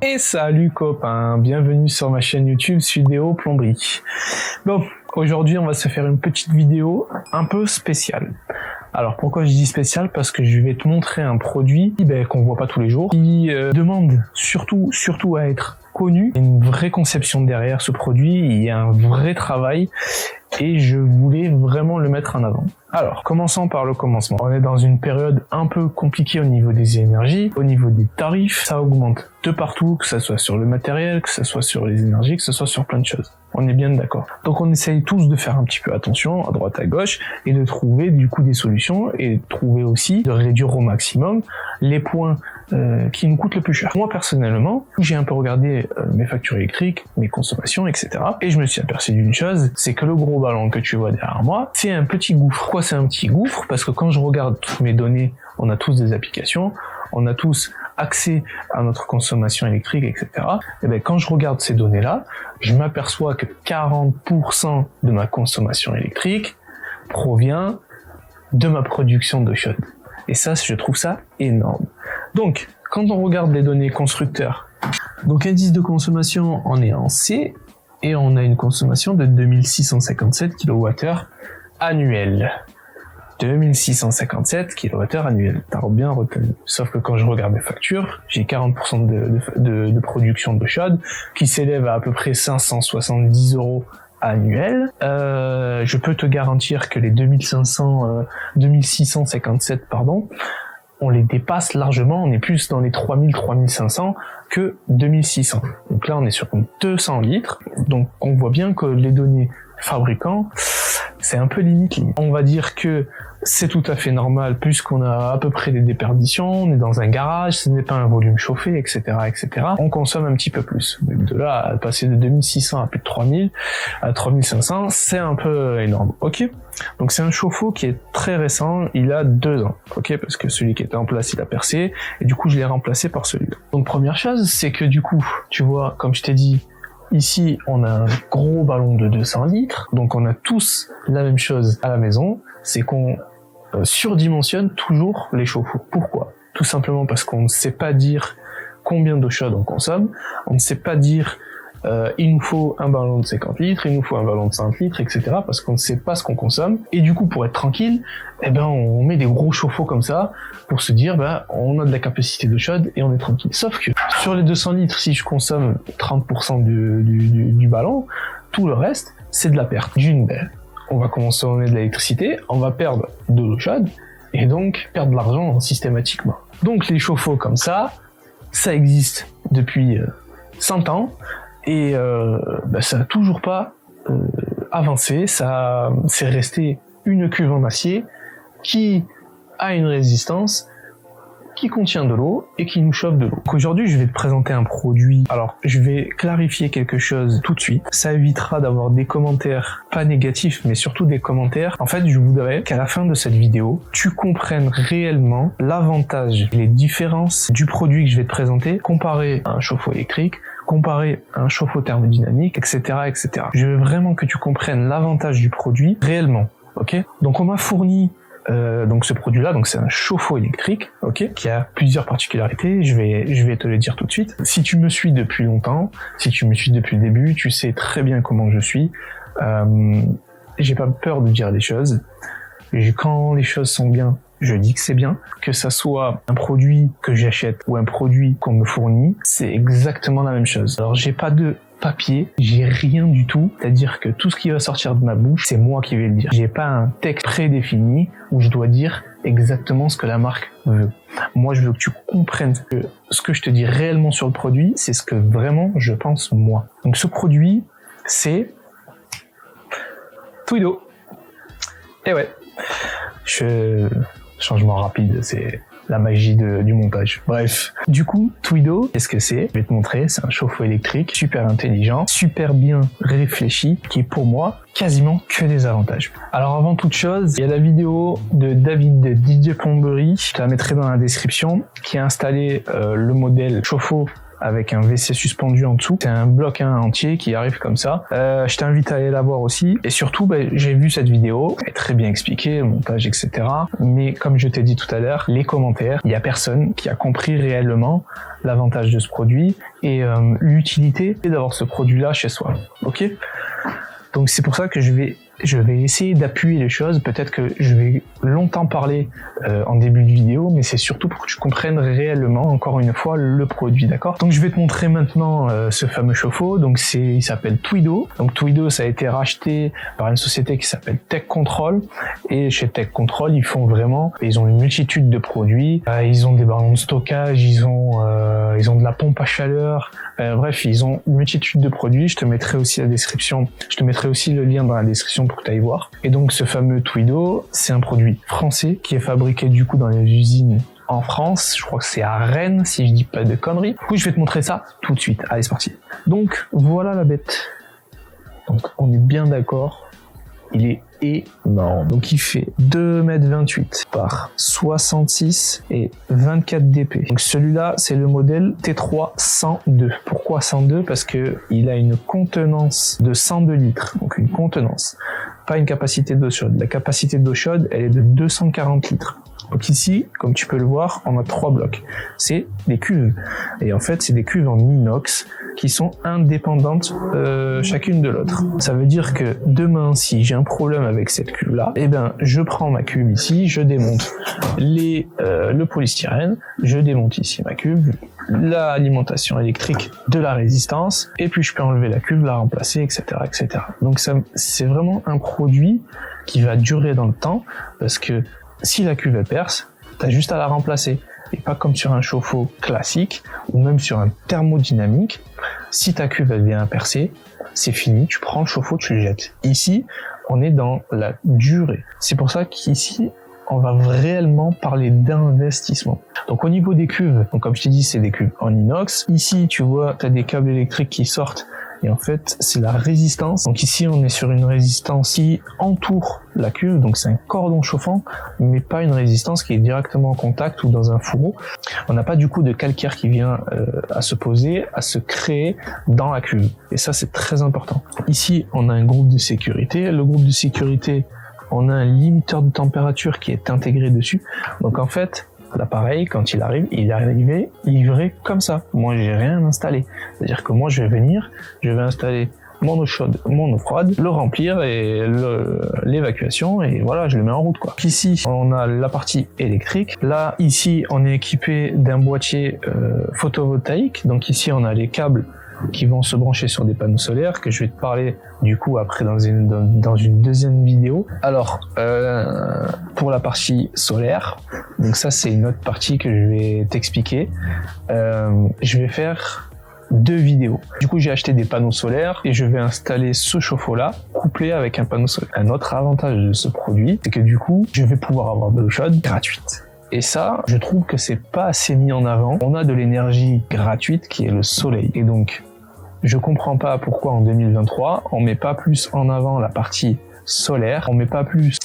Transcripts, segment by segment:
Et salut copains, bienvenue sur ma chaîne YouTube Sudéo Plomberie. Bon, aujourd'hui on va se faire une petite vidéo un peu spéciale. Alors pourquoi je dis spécial? Parce que je vais te montrer un produit qu'on voit pas tous les jours, qui demande surtout à être connu. Il y a une vraie conception derrière ce produit, il y a un vrai travail et je voulais vraiment le mettre en avant. Alors, commençons par le commencement. On est dans une période un peu compliquée au niveau des énergies, au niveau des tarifs, ça augmente de partout, que ce soit sur le matériel, que ce soit sur les énergies, que ce soit sur plein de choses. On est bien d'accord. Donc on essaye tous de faire un petit peu attention à droite à gauche et de trouver du coup des solutions et de trouver aussi de réduire au maximum les points qui nous coûtent le plus cher. Moi personnellement, j'ai un peu regardé mes factures électriques, mes consommations, etc. Et je me suis aperçu d'une chose, c'est que le gros ballon que tu vois derrière moi, c'est un petit gouffre. Pourquoi c'est un petit gouffre? Parce que quand je regarde toutes mes données, on a tous des applications, on a tous accès à notre consommation électrique, etc. Et bien quand je regarde ces données-là, je m'aperçois que 40% de ma consommation électrique provient de ma production d'eau chaude. Et ça, je trouve ça énorme. Donc, quand on regarde les données constructeurs, donc indice de consommation, on est en C, et on a une consommation de 2657 kWh annuel. 2657 kWh annuel, t'as bien retenu. Sauf que quand je regarde mes factures, j'ai 40% de production d'eau chaude qui s'élève à peu près 570 € annuel. Je peux te garantir que les 2657 on les dépasse largement, on est plus dans les 3500 que 2600. Donc là on est sur 200 litres, donc on voit bien que les données fabricants, c'est un peu limite. On va dire que c'est tout à fait normal puisqu'on a à peu près des déperditions, on est dans un garage, ce n'est pas un volume chauffé, etc., etc. On consomme un petit peu plus. De là à passer de 2600 à plus de 3000, à 3500, c'est un peu énorme. Ok? Donc c'est un chauffe-eau qui est très récent, il a 2 ans. Ok? Parce que celui qui était en place, il a percé, et du coup je l'ai remplacé par celui-là. Donc première chose, c'est que du coup, tu vois, comme je t'ai dit, ici, on a un gros ballon de 200 litres, donc on a tous la même chose à la maison, c'est qu'on surdimensionne toujours les chauffe-eau. Pourquoi? Tout simplement parce qu'on ne sait pas dire combien d'eau chaude on consomme, on ne sait pas dire il nous faut un ballon de 50 litres, il nous faut un ballon de 5 litres, etc. parce qu'on ne sait pas ce qu'on consomme, et du coup pour être tranquille, on met des gros chauffe-eau comme ça, pour se dire on a de la capacité d'eau chaude et on est tranquille. Sauf que sur les 200 litres, si je consomme 30% du ballon, tout le reste, c'est de la perte. On va consommer de l'électricité, on va perdre de l'eau chaude, et donc perdre de l'argent systématiquement. Donc les chauffe-eau comme ça existe depuis 100 ans, et ça n'a toujours pas avancé, ça c'est resté une cuve en acier qui a une résistance, qui contient de l'eau et qui nous chauffe de l'eau. Aujourd'hui, je vais te présenter un produit. Alors, je vais clarifier quelque chose tout de suite. Ça évitera d'avoir des commentaires, pas négatifs, mais surtout des commentaires. En fait, je voudrais qu'à la fin de cette vidéo, tu comprennes réellement l'avantage, les différences du produit que je vais te présenter, comparé à un chauffe-eau électrique, comparé à un chauffe-eau thermodynamique, etc., etc. Je veux vraiment que tu comprennes l'avantage du produit réellement. Ok? Donc, on m'a fourni donc ce produit-là, donc c'est un chauffe-eau électrique, ok, qui a plusieurs particularités. Je vais te le dire tout de suite. Si tu me suis depuis longtemps, si tu me suis depuis le début, tu sais très bien comment je suis. J'ai pas peur de dire des choses. Quand les choses sont bien, je dis que c'est bien. Que ça soit un produit que j'achète ou un produit qu'on me fournit, c'est exactement la même chose. Alors j'ai pas de papier, j'ai rien du tout, c'est-à-dire que tout ce qui va sortir de ma bouche, c'est moi qui vais le dire. J'ai pas un texte prédéfini où je dois dire exactement ce que la marque veut. Moi, je veux que tu comprennes que ce que je te dis réellement sur le produit, c'est ce que vraiment je pense moi. Donc ce produit, c'est Twido. Et ouais, changement rapide, c'est la magie du montage. Bref. Du coup, Twido, qu'est-ce que c'est? Je vais te montrer, c'est un chauffe-eau électrique super intelligent, super bien réfléchi, qui est pour moi quasiment que des avantages. Alors avant toute chose, il y a la vidéo de David de DJ Plomberie, je te la mettrai dans la description, qui a installé le modèle chauffe-eau avec un WC suspendu en dessous. C'est un bloc entier qui arrive comme ça. Je t'invite à aller la voir aussi. Et surtout, j'ai vu cette vidéo, elle est très bien expliquée, le montage, etc. Mais comme je t'ai dit tout à l'heure, les commentaires, il y a personne qui a compris réellement l'avantage de ce produit et l'utilité d'avoir ce produit-là chez soi. Ok ? Donc c'est pour ça que je vais essayer d'appuyer les choses. Peut-être que je vais longtemps parler en début de vidéo, mais c'est surtout pour que tu comprennes réellement, encore une fois, le produit, d'accord ? Donc je vais te montrer maintenant ce fameux chauffe-eau. Donc il s'appelle Twido. Donc Twido, ça a été racheté par une société qui s'appelle Tech Control. Et chez Tech Control, ils ont une multitude de produits. Ils ont des ballons de stockage, ils ont de la pompe à chaleur. Bref, ils ont une multitude de produits. Je te mettrai aussi le lien dans la description pour que tu ailles voir. Et donc ce fameux Twido, c'est un produit français qui est fabriqué du coup dans les usines en France. Je crois que c'est à Rennes, si je dis pas de conneries. Du coup, je vais te montrer ça tout de suite. Allez, c'est parti. Donc voilà la bête. Donc on est bien d'accord. Il est énorme. Donc il fait 2,28 m par 66 et 24 dp. Donc celui-là, c'est le modèle T3 102. Pourquoi 102? Parce que il a une contenance de 102 litres. Donc une contenance, pas une capacité d'eau chaude. La capacité d'eau chaude, elle est de 240 litres. Donc ici, comme tu peux le voir, on a 3 blocs. C'est des cuves. Et en fait, c'est des cuves en inox qui sont indépendantes chacune de l'autre. Ça veut dire que demain, si j'ai un problème avec cette cuve-là, je prends ma cuve ici, je démonte le polystyrène, je démonte ici ma cuve, l'alimentation électrique de la résistance, et puis je peux enlever la cuve, la remplacer, etc., etc. Donc c'est vraiment un produit qui va durer dans le temps, parce que si la cuve elle perce, t'as juste à la remplacer. Et pas comme sur un chauffe-eau classique, ou même sur un thermodynamique. Si ta cuve elle vient à percer, c'est fini, tu prends le chauffe-eau, tu le jettes. Ici, on est dans la durée. C'est pour ça qu'ici, on va réellement parler d'investissement. Donc au niveau des cuves, donc comme je t'ai dit, c'est des cuves en inox. Ici, tu vois, tu as des câbles électriques qui sortent. Et en fait, c'est la résistance. Donc ici, on est sur une résistance qui entoure la cuve. Donc c'est un cordon chauffant, mais pas une résistance qui est directement en contact ou dans un fourreau. On n'a pas du coup de calcaire qui vient à se poser, à se créer dans la cuve. Et ça, c'est très important. Ici, on a un groupe de sécurité. Le groupe de sécurité, on a un limiteur de température qui est intégré dessus. Donc en fait, l'appareil, quand il arrive, il est arrivé livré comme ça. Moi, j'ai rien installé. C'est-à-dire que moi, je vais venir, je vais installer mon eau chaude, mon eau froide, le remplir et l'évacuation, et voilà, je le mets en route, quoi. Ici, on a la partie électrique. Là, ici, on est équipé d'un boîtier photovoltaïque. Donc ici, on a les câbles qui vont se brancher sur des panneaux solaires, que je vais te parler du coup après dans une deuxième vidéo. Alors pour la partie solaire, donc ça c'est une autre partie que je vais t'expliquer. Je vais faire 2 vidéos. Du coup, j'ai acheté des panneaux solaires et je vais installer ce chauffe-eau là couplé avec un panneau solaire. Un autre avantage de ce produit, c'est que du coup, je vais pouvoir avoir de l'eau chaude gratuite. Et ça, je trouve que c'est pas assez mis en avant. On a de l'énergie gratuite qui est le soleil. Et donc, je comprends pas pourquoi en 2023, on met pas plus en avant la partie solaire, on met pas plus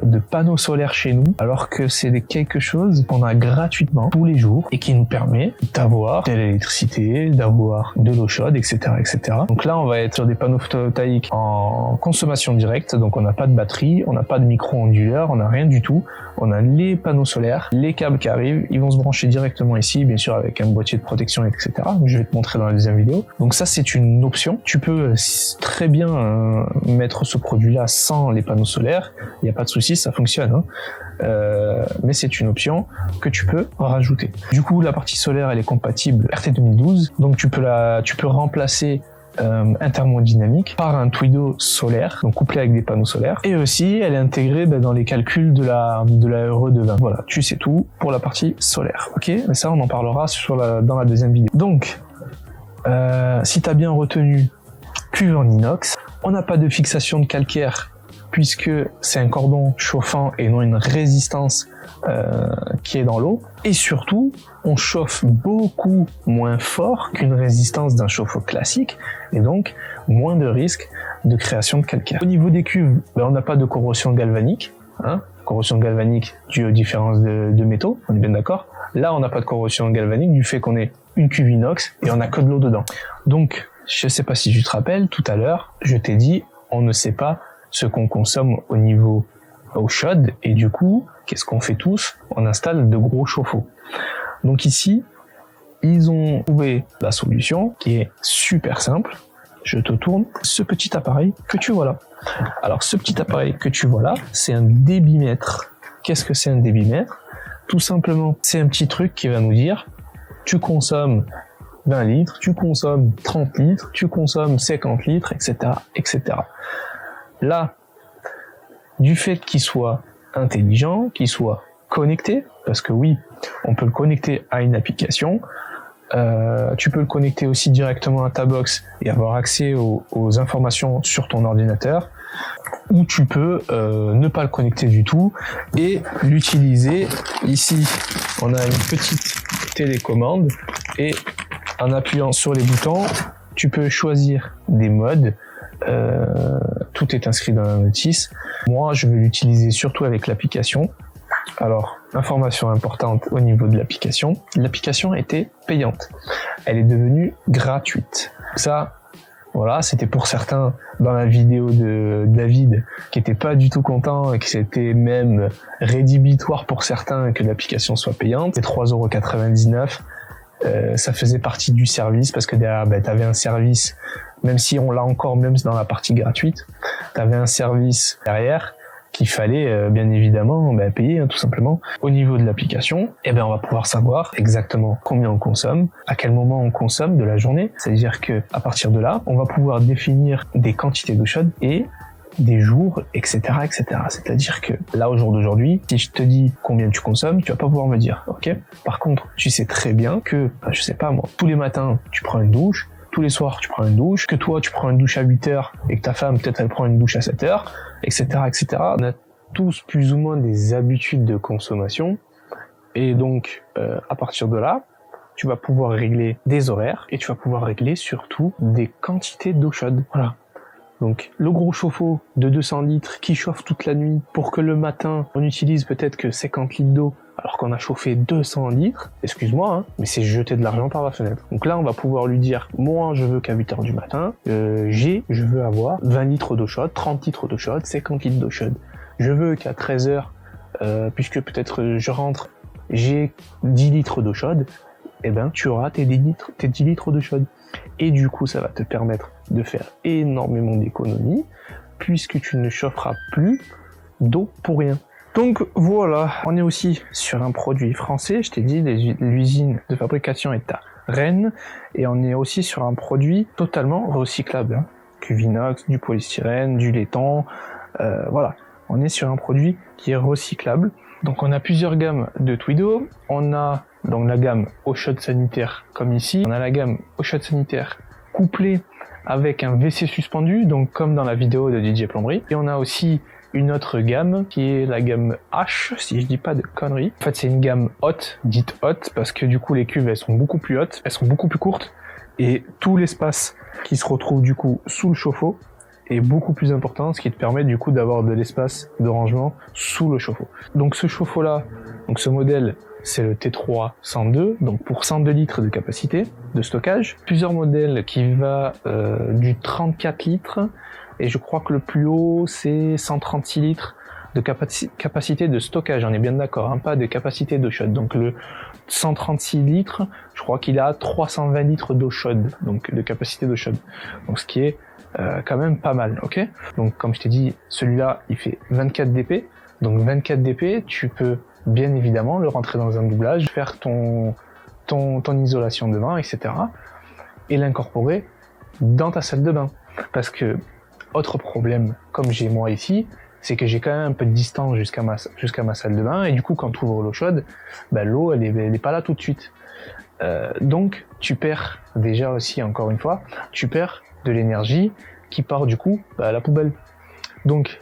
de panneaux solaires chez nous, alors que c'est quelque chose qu'on a gratuitement tous les jours et qui nous permet d'avoir de l'électricité, d'avoir de l'eau chaude, etc., etc. Donc là, on va être sur des panneaux photovoltaïques en consommation directe, donc on n'a pas de batterie, on n'a pas de micro-onduleur, on n'a rien du tout. On a les panneaux solaires, les câbles qui arrivent, ils vont se brancher directement ici, bien sûr avec un boîtier de protection, etc. Je vais te montrer dans la deuxième vidéo. Donc ça, c'est une option. Tu peux très bien mettre ce produit-là sans les panneaux solaires. Il n'y a pas de souci, ça fonctionne. Mais c'est une option que tu peux rajouter. Du coup, la partie solaire, elle est compatible RT 2012. Donc tu peux remplacer un thermodynamique par un Twido solaire, donc couplé avec des panneaux solaires, et aussi elle est intégrée dans les calculs de la RE de 20. Voilà, tu sais tout pour la partie solaire. Ok, mais ça on en parlera dans la deuxième vidéo. Donc si tu as bien retenu, cuve en inox, on n'a pas de fixation de calcaire puisque c'est un cordon chauffant et non une résistance qui est dans l'eau. Et surtout, on chauffe beaucoup moins fort qu'une résistance d'un chauffe-eau classique, et donc moins de risque de création de calcaire. Au niveau des cuves, on n'a pas de corrosion galvanique, corrosion galvanique due aux différences de métaux, on est bien d'accord. Là, on n'a pas de corrosion galvanique du fait qu'on est une cuve inox et on n'a que de l'eau dedans. Donc, je sais pas si tu te rappelles, tout à l'heure, je t'ai dit, on ne sait pas ce qu'on consomme au niveau eau chaude, et du coup, qu'est-ce qu'on fait tous? On installe de gros chauffe-eau. Donc ici, ils ont trouvé la solution qui est super simple. Je te tourne ce petit appareil que tu vois là. Alors ce petit appareil que tu vois là, c'est un débitmètre. Qu'est-ce que c'est un débitmètre? Tout simplement, c'est un petit truc qui va nous dire, tu consommes 20 litres, tu consommes 30 litres, tu consommes 50 litres, etc., etc. Là, du fait qu'il soit intelligent, qu'il soit connecté, parce que oui, on peut le connecter à une application, tu peux le connecter aussi directement à ta box et avoir accès aux informations sur ton ordinateur, ou tu peux ne pas le connecter du tout et l'utiliser. Ici, on a une petite télécommande et en appuyant sur les boutons, tu peux choisir des modes. Tout est inscrit dans la notice. Moi, je vais l'utiliser surtout avec l'application. Alors, information importante au niveau de l'application. L'application était payante. Elle est devenue gratuite. Ça, voilà, c'était pour certains dans la vidéo de David qui était pas du tout content et que c'était même rédhibitoire pour certains que l'application soit payante. C'est 3,99 €. Ça faisait partie du service parce que derrière, t'avais un service, même si on l'a encore, même dans la partie gratuite, t'avais un service derrière qu'il fallait bien évidemment payer, tout simplement. Au niveau de l'application, on va pouvoir savoir exactement combien on consomme, à quel moment on consomme de la journée. C'est-à-dire que à partir de là, on va pouvoir définir des quantités d'eau chaude et des jours, etc., etc. C'est-à-dire que là, au jour d'aujourd'hui, si je te dis combien tu consommes, tu vas pas pouvoir me dire, ok? Par contre, tu sais très bien que, je sais pas moi, tous les matins, tu prends une douche, tous les soirs, tu prends une douche, que toi, tu prends une douche à 8 heures et que ta femme, peut-être, elle prend une douche à 7 heures, etc., etc. On a tous plus ou moins des habitudes de consommation. Et donc, à partir de là, tu vas pouvoir régler des horaires et tu vas pouvoir régler surtout des quantités d'eau chaude. Voilà. Donc, le gros chauffe-eau de 200 litres qui chauffe toute la nuit pour que le matin, on utilise peut-être que 50 litres d'eau alors qu'on a chauffé 200 litres, excuse-moi, mais c'est jeter de l'argent par la fenêtre. Donc là, on va pouvoir lui dire, moi, je veux qu'à 8 heures du matin, je veux avoir 20 litres d'eau chaude, 30 litres d'eau chaude, 50 litres d'eau chaude. Je veux qu'à 13 heures, puisque peut-être je rentre, j'ai 10 litres d'eau chaude, tu auras tes 10 litres d'eau chaude. Et du coup, ça va te permettre de faire énormément d'économies, puisque tu ne chaufferas plus d'eau pour rien. Donc voilà, on est aussi sur un produit français, je t'ai dit, l'usine de fabrication est à Rennes, et on est aussi sur un produit totalement recyclable. Cuve inox, du polystyrène, du laiton, voilà. On est sur un produit qui est recyclable. Donc on a plusieurs gammes de Twido, on a donc la gamme eau chaude sanitaire comme ici, on a la gamme eau chaude sanitaire couplée avec un WC suspendu, donc comme dans la vidéo de DJ Plomberie, et on a aussi une autre gamme qui est la gamme H, si je dis pas de conneries. En fait, c'est une gamme haute, dite haute, parce que du coup les cuves elles sont beaucoup plus hautes, elles sont beaucoup plus courtes, et tout l'espace qui se retrouve du coup sous le chauffe-eau est beaucoup plus important, ce qui te permet du coup d'avoir de l'espace de rangement sous le chauffe-eau. Donc ce chauffe-eau là, donc ce modèle, c'est le T3 102, donc pour 102 litres de capacité de stockage. Plusieurs modèles qui va du 34 litres, et je crois que le plus haut c'est 136 litres de capacité de stockage, on est bien d'accord, pas de capacité d'eau chaude. Donc le 136 litres, je crois qu'il a 320 litres d'eau chaude, donc de capacité d'eau chaude. Donc ce qui est quand même pas mal, ok? Donc comme je t'ai dit, celui-là il fait 24 dp, donc 24 dp, tu peux bien évidemment le rentrer dans un doublage, faire ton isolation de bain, etc. et l'incorporer dans ta salle de bain. Parce que, autre problème, comme j'ai moi ici, c'est que j'ai quand même un peu de distance jusqu'à ma salle de bain, et du coup quand tu ouvres l'eau chaude, l'eau elle est pas là tout de suite. Donc tu perds déjà aussi, encore une fois, tu perds de l'énergie qui part du coup à la poubelle. Donc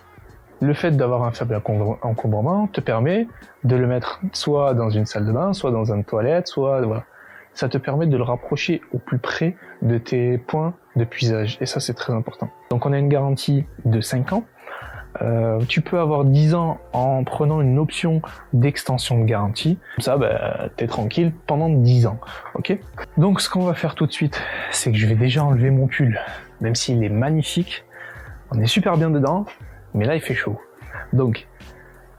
le fait d'avoir un faible encombrement te permet de le mettre soit dans une salle de bain, soit dans une toilette, soit voilà. Ça te permet de le rapprocher au plus près de tes points de puisage, et ça c'est très important. Donc on a une garantie de 5 ans. tu peux avoir 10 ans en prenant une option d'extension de garantie. Comme ça, t'es tranquille pendant 10 ans. Ok. Donc, ce qu'on va faire tout de suite, c'est que je vais déjà enlever mon pull, même s'il est magnifique. On est super bien dedans, mais là, il fait chaud. Donc,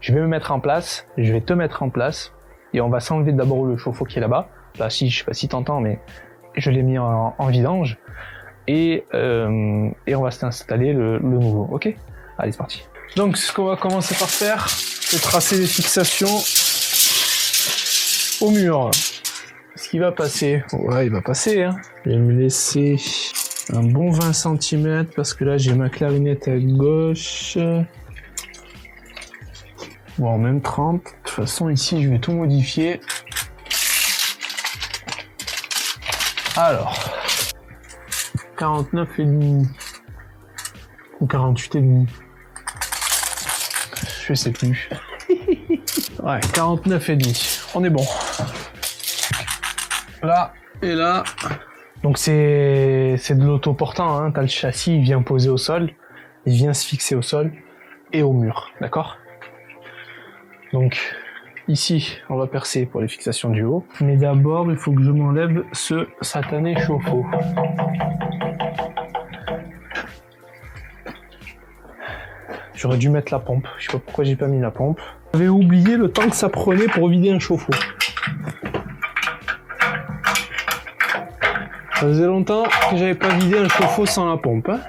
je vais me mettre en place, je vais te mettre en place, et on va s'enlever d'abord le chauffe-eau qui est là-bas. Là, je sais pas si t'entends, mais je l'ai mis en vidange. Et on va s'installer le nouveau. Ok. Allez, c'est parti. Donc, ce qu'on va commencer par faire, c'est tracer les fixations au mur. Ce qui va passer, ouais, il va passer. Hein. Je vais me laisser un bon 20 cm parce que là, j'ai ma clarinette à gauche. Bon, même 30. De toute façon, ici, je vais tout modifier. Alors, 49,5 ou 48,5. Je sais plus. Ouais, 49,5. On est bon. Là et là. Donc c'est de l'autoportant, hein. T'as le châssis, il vient poser au sol, il vient se fixer au sol et au mur, d'accord? Donc ici, on va percer pour les fixations du haut. Mais d'abord, il faut que je m'enlève ce satané chauffe-eau. J'aurais dû mettre la pompe. Je sais pas pourquoi j'ai pas mis la pompe. J'avais oublié le temps que ça prenait pour vider un chauffe-eau. Ça faisait longtemps que j'avais pas vidé un chauffe-eau sans la pompe. Hein.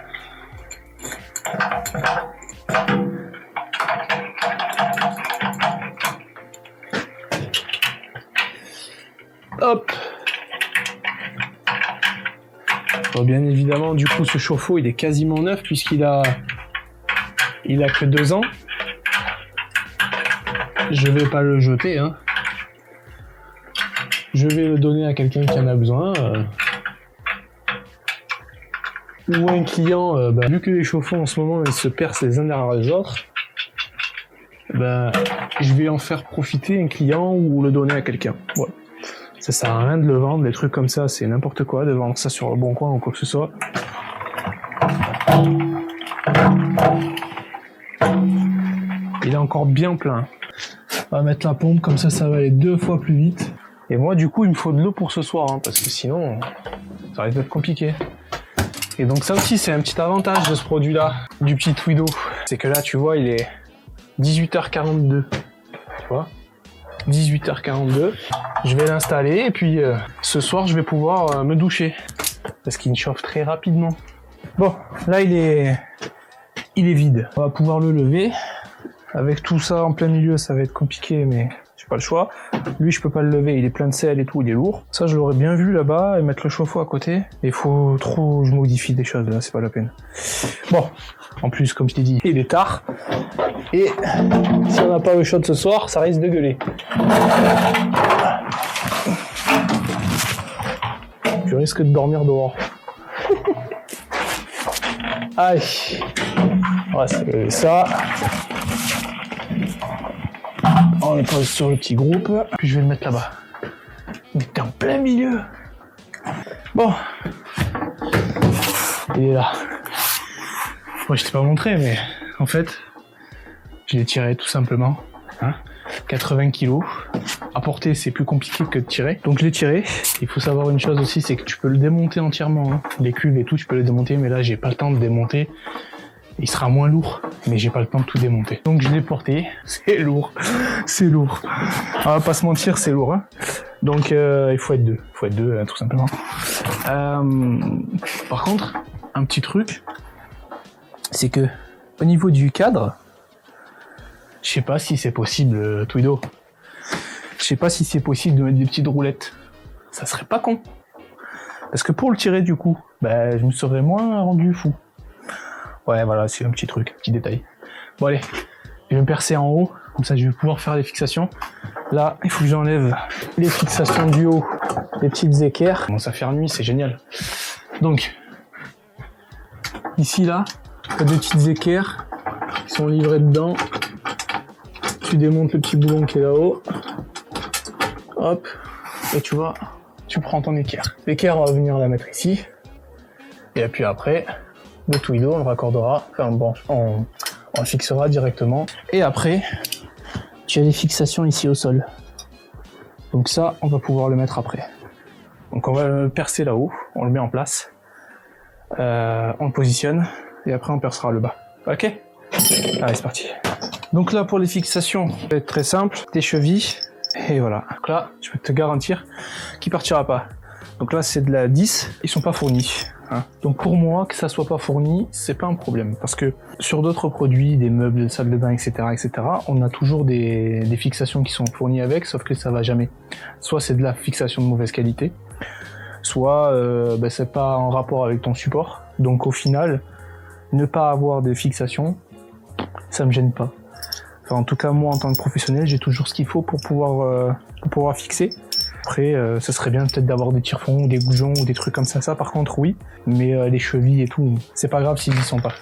Hop. Bon, bien évidemment, du coup, ce chauffe-eau, il est quasiment neuf puisqu'il a que 2 ans. Je vais pas le jeter, hein. Je vais le donner à quelqu'un qui en a besoin. Ou un client, vu que les chauffe-eau en ce moment ils se percent les uns derrière les autres, je vais en faire profiter un client ou le donner à quelqu'un. Voilà. Ça sert à rien de le vendre, des trucs comme ça, c'est n'importe quoi, de vendre ça sur le bon coin ou quoi que ce soit. Il est encore bien plein. On va mettre la pompe, comme ça va aller 2 fois plus vite. Et moi, du coup, il me faut de l'eau pour ce soir, hein, parce que sinon, ça risque d'être compliqué. Et donc ça aussi, c'est un petit avantage de ce produit-là, du petit Twido. C'est que là, tu vois, il est 18h42. Tu vois, 18h42. Je vais l'installer et puis ce soir, je vais pouvoir me doucher. Parce qu'il chauffe très rapidement. Bon, là, il est vide. On va pouvoir le lever. Avec tout ça en plein milieu, ça va être compliqué, mais j'ai pas le choix. Lui, je peux pas le lever, il est plein de sel et tout, il est lourd. Ça, je l'aurais bien vu là-bas, et mettre le chauffe-eau à côté. Il faut trop, je modifie des choses, là, c'est pas la peine. Bon, en plus, comme je t'ai dit, il est tard. Et si on n'a pas le chaud ce soir, ça risque de gueuler. Je risque de dormir dehors. Allez, on va se lever ça. On le pose sur le petit groupe, puis je vais le mettre là-bas. Mais t'es en plein milieu. Bon. Il est là. Moi, je t'ai pas montré, mais en fait, je l'ai tiré tout simplement. Hein, 80 kg. À porter, c'est plus compliqué que de tirer. Donc je l'ai tiré. Il faut savoir une chose aussi, c'est que tu peux le démonter entièrement. Hein. Les cuves et tout, tu peux les démonter, mais là, j'ai pas le temps de démonter. Il sera moins lourd, mais j'ai pas le temps de tout démonter. Donc je l'ai porté, c'est lourd, c'est lourd. On va pas se mentir, c'est lourd. Hein. Donc il faut être deux, tout simplement. Par contre, un petit truc, c'est que au niveau du cadre, je sais pas si c'est possible, Twido. Je sais pas si c'est possible de mettre des petites roulettes. Ça serait pas con. Parce que pour le tirer du coup, je me serais moins rendu fou. Ouais, voilà, c'est un petit truc, un petit détail. Bon, allez, je vais me percer en haut, comme ça je vais pouvoir faire les fixations. Là, il faut que j'enlève les fixations du haut, les petites équerres. Bon, ça fait nuit, c'est génial. Donc, ici, là, tu as des petites équerres qui sont livrées dedans. Tu démontes le petit boulon qui est là-haut. Hop, et tu vois, tu prends ton équerre. L'équerre, on va venir la mettre ici. Et puis après... le Twido, on le raccordera, enfin bon, On le fixera directement. Et après, tu as les fixations ici au sol. Donc ça, on va pouvoir le mettre après. Donc on va le percer là-haut, on le met en place, on le positionne, et après on percera le bas. Ok? Allez, c'est parti. Donc là, pour les fixations, ça va être très simple. Tes chevilles, et voilà. Donc là, je peux te garantir qu'il partira pas. Donc là, c'est de la 10, ils sont pas fournis. Hein. Donc pour moi, que ça soit pas fourni, c'est pas un problème. Parce que sur d'autres produits, des meubles de salle de bain, etc., on a toujours des fixations qui sont fournies avec, sauf que ça va jamais. Soit c'est de la fixation de mauvaise qualité, soit c'est pas en rapport avec ton support. Donc au final, ne pas avoir de fixation, ça me gêne pas. Enfin, en tout cas, moi, en tant que professionnel, j'ai toujours ce qu'il faut pour pouvoir fixer. Après, ça serait bien peut-être d'avoir des tire-fonds ou des goujons ou des trucs comme ça. Ça, par contre, oui. Mais les chevilles et tout, c'est pas grave s'ils y sont pas.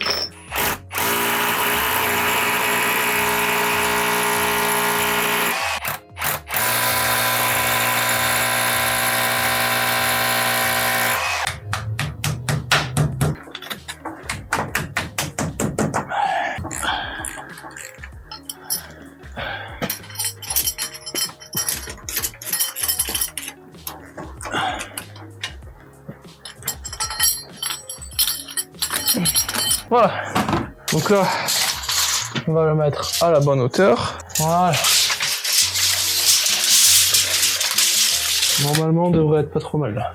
Voilà, donc là, on va le mettre à la bonne hauteur. Voilà. Normalement, on devrait être pas trop mal là.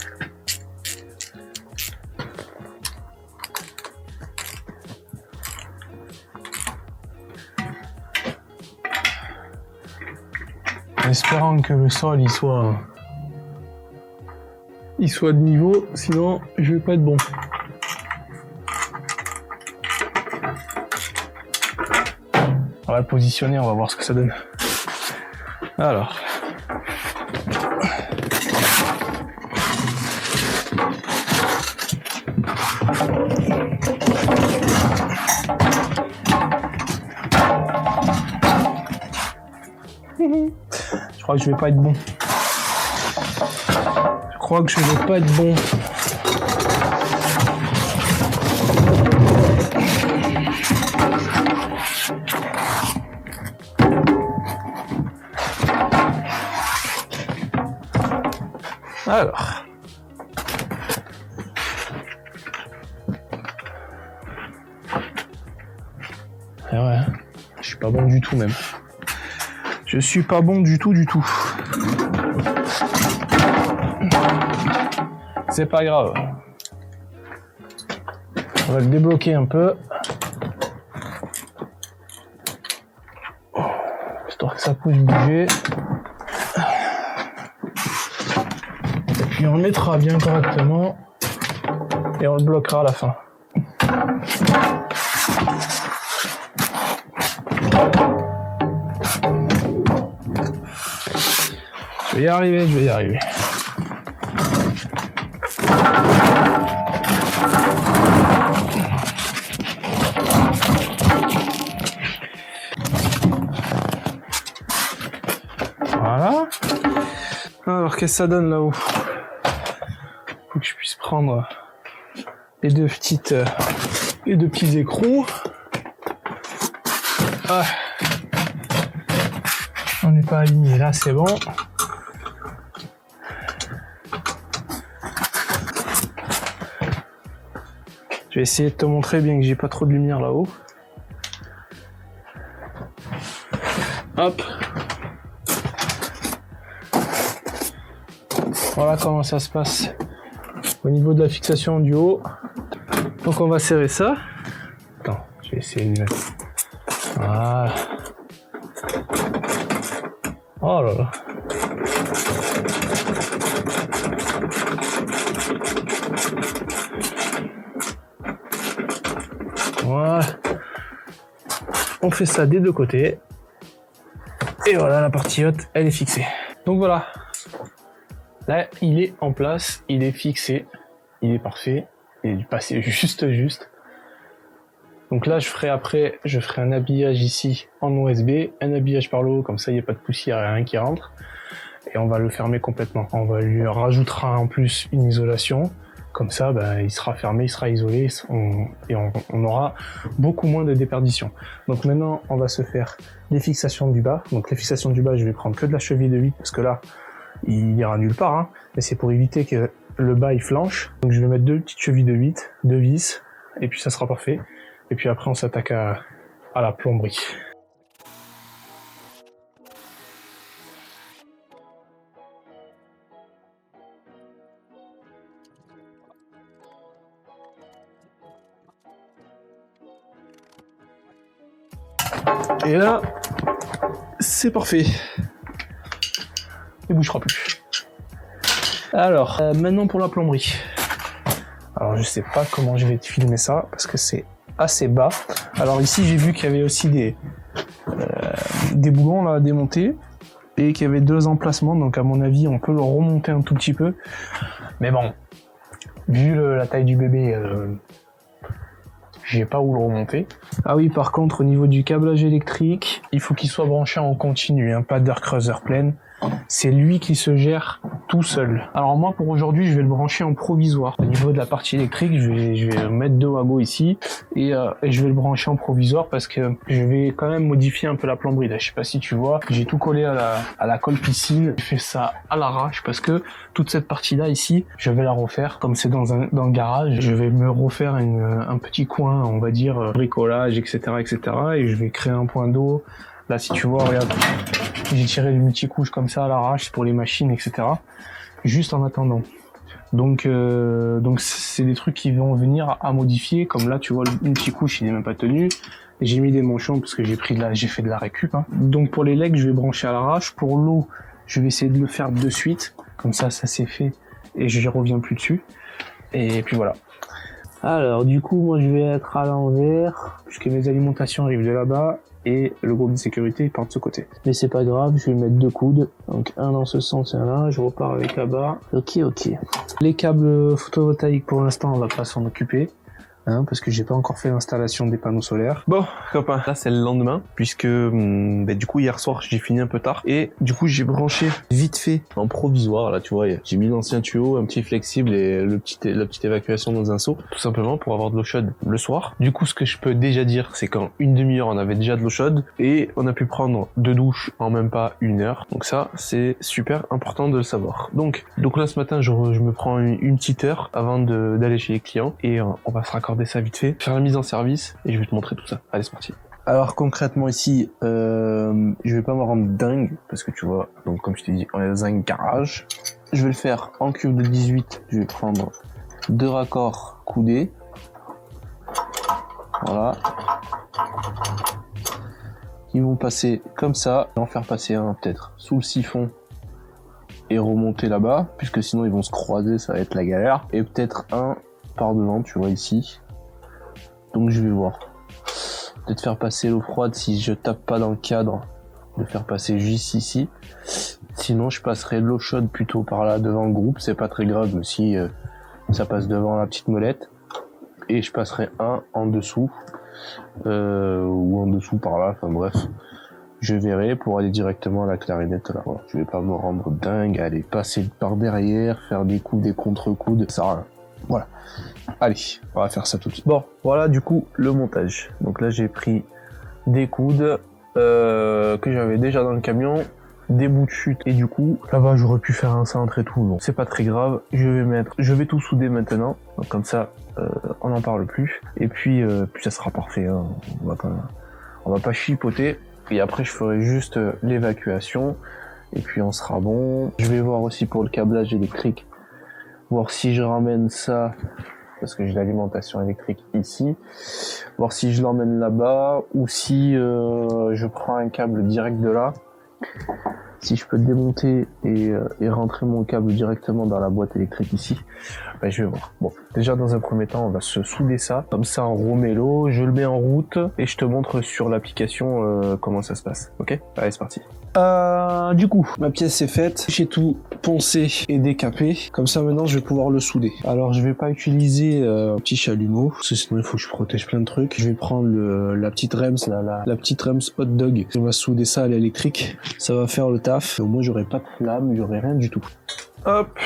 En espérant que le sol il soit de niveau, sinon je vais pas être bon. On va le positionner, on va voir ce que ça donne. Alors. Je crois que je vais pas être bon. Alors. Et ouais, je suis pas bon du tout même. Je suis pas bon du tout. C'est pas grave. On va le débloquer un peu. Histoire que ça puisse bouger. Et puis on le mettra bien correctement. Et on le bloquera à la fin. Je vais y arriver. Voilà. Alors, qu'est-ce que ça donne là-haut? Faut que je puisse prendre les deux petits écrous. Ah. On n'est pas aligné, là c'est bon. Je vais essayer de te montrer bien que j'ai pas trop de lumière là-haut. Hop. Voilà comment ça se passe au niveau de la fixation du haut. Donc on va serrer ça. Attends, je vais essayer de mettre. Voilà. Oh là là. Voilà. On fait ça des deux côtés. Et voilà, la partie haute, elle est fixée. Donc voilà. Là, il est en place, il est fixé, il est parfait, il est passé juste. Donc là, je ferai un habillage ici en OSB, un habillage par le haut, comme ça, il n'y a pas de poussière et rien qui rentre. Et on va le fermer complètement. On va lui rajoutera en plus une isolation Comme ça, il sera fermé, il sera isolé, et on aura beaucoup moins de déperdition. Donc maintenant, on va se faire les fixations du bas. Donc les fixations du bas, je vais prendre que de la cheville de 8 parce que là, il ira nulle part, hein. Mais c'est pour éviter que le bas il flanche. Donc je vais mettre 2 petites chevilles de 8, 2 vis, et puis ça sera parfait. Et puis après, on s'attaque à la plomberie. Et là, c'est parfait. Il bougera plus. Alors, maintenant pour la plomberie. Alors, je sais pas comment je vais te filmer ça parce que c'est assez bas. Alors ici, j'ai vu qu'il y avait aussi des boulons là à démonter et qu'il y avait 2 emplacements. Donc à mon avis, on peut le remonter un tout petit peu. Mais bon, vu la taille du bébé, j'ai pas où le remonter. Ah oui, par contre, au niveau du câblage électrique, il faut qu'il soit branché en continu, hein, pas d'air creuser pleine. C'est lui qui se gère tout seul. Alors moi, pour aujourd'hui, je vais le brancher en provisoire. Au niveau de la partie électrique, je vais mettre 2 wagots ici et je vais le brancher en provisoire parce que je vais quand même modifier un peu la plomberie. Là, je sais pas si tu vois, j'ai tout collé à la colle piscine. J'ai fait ça à l'arrache parce que toute cette partie-là ici, je vais la refaire. Comme c'est dans le garage, je vais me refaire un petit coin, on va dire, bricolage, etc., etc. Et je vais créer un point d'eau. Là, si tu vois, regarde, j'ai tiré le multicouche comme ça à l'arrache pour les machines, etc. Juste en attendant. Donc c'est des trucs qui vont venir à modifier. Comme là, tu vois, le multicouche, il n'est même pas tenu. J'ai mis des manchons parce que j'ai fait de la récup, hein. Donc pour les legs, je vais brancher à l'arrache. Pour l'eau, je vais essayer de le faire de suite. Comme ça c'est fait et je reviens plus dessus. Et puis voilà. Alors du coup, moi je vais être à l'envers puisque mes alimentations arrivent de là-bas. Et le groupe de sécurité part de ce côté. Mais c'est pas grave, je vais mettre 2 coudes. Donc un dans ce sens et un là, je repars avec là-bas. Ok. Les câbles photovoltaïques pour l'instant on va pas s'en occuper. Hein, parce que j'ai pas encore fait l'installation des panneaux solaires. Bon, copain, là c'est le lendemain, puisque du coup hier soir j'ai fini un peu tard, et du coup j'ai branché vite fait en provisoire, là tu vois, j'ai mis l'ancien tuyau, un petit flexible et la petite évacuation dans un seau, tout simplement pour avoir de l'eau chaude le soir. Du coup ce que je peux déjà dire, c'est qu'en une demi-heure on avait déjà de l'eau chaude, et on a pu prendre 2 douches en même pas 1 heure, donc ça c'est super important de le savoir. Donc là ce matin je me prends une petite heure avant d'aller chez les clients, et on va se raccorder ça vite fait, faire la mise en service et je vais te montrer tout ça. Allez, c'est parti. Alors concrètement ici, je vais pas me rendre dingue parce que tu vois, donc comme je t'ai dit, on est dans un garage. Je vais le faire en cube de 18. Je vais prendre 2 raccords coudés. Voilà. Ils vont passer comme ça. En faire passer un peut-être sous le siphon et remonter là-bas, puisque sinon ils vont se croiser, ça va être la galère. Et peut-être un par devant, tu vois ici. Donc je vais voir. Peut-être faire passer l'eau froide si je tape pas dans le cadre, de faire passer juste ici. Sinon je passerai l'eau chaude plutôt par là devant le groupe, c'est pas très grave, mais si ça passe devant la petite molette. Et je passerai un en dessous, ou en dessous par là, enfin bref. Je verrai pour aller directement à la clarinette là. Voilà. Je vais pas me rendre dingue, aller passer par derrière, faire des coups, des contre-coups, ça sert à rien. Voilà. Allez, on va faire ça tout de suite. Bon, voilà du coup le montage. Donc là j'ai pris des coudes que j'avais déjà dans le camion, des bouts de chute, et du coup là-bas j'aurais pu faire un cintre et tout. Bon, c'est pas très grave. Je vais tout souder maintenant. Donc comme ça, on n'en parle plus. Et puis ça sera parfait. Hein. On va pas chipoter. Et après je ferai juste l'évacuation. Et puis on sera bon. Je vais voir aussi pour le câblage électrique. Voir si je ramène ça, parce que j'ai l'alimentation électrique ici, voir si je l'emmène là-bas, ou si je prends un câble direct de là, si je peux démonter et rentrer mon câble directement dans la boîte électrique ici, je vais voir. Bon, déjà dans un premier temps, on va se souder ça, comme ça on remet l'eau, je le mets en route, et je te montre sur l'application comment ça se passe, ok? Allez, c'est parti. Du coup, ma pièce est faite, j'ai tout poncé et décapé, comme ça maintenant je vais pouvoir le souder. Alors je vais pas utiliser un petit chalumeau, parce que sinon il faut que je protège plein de trucs. Je vais prendre la petite Rems, la petite Rems hot dog, on va souder ça à l'électrique, ça va faire le taf. Au moins j'aurai pas de flamme, j'aurai rien du tout. Hop.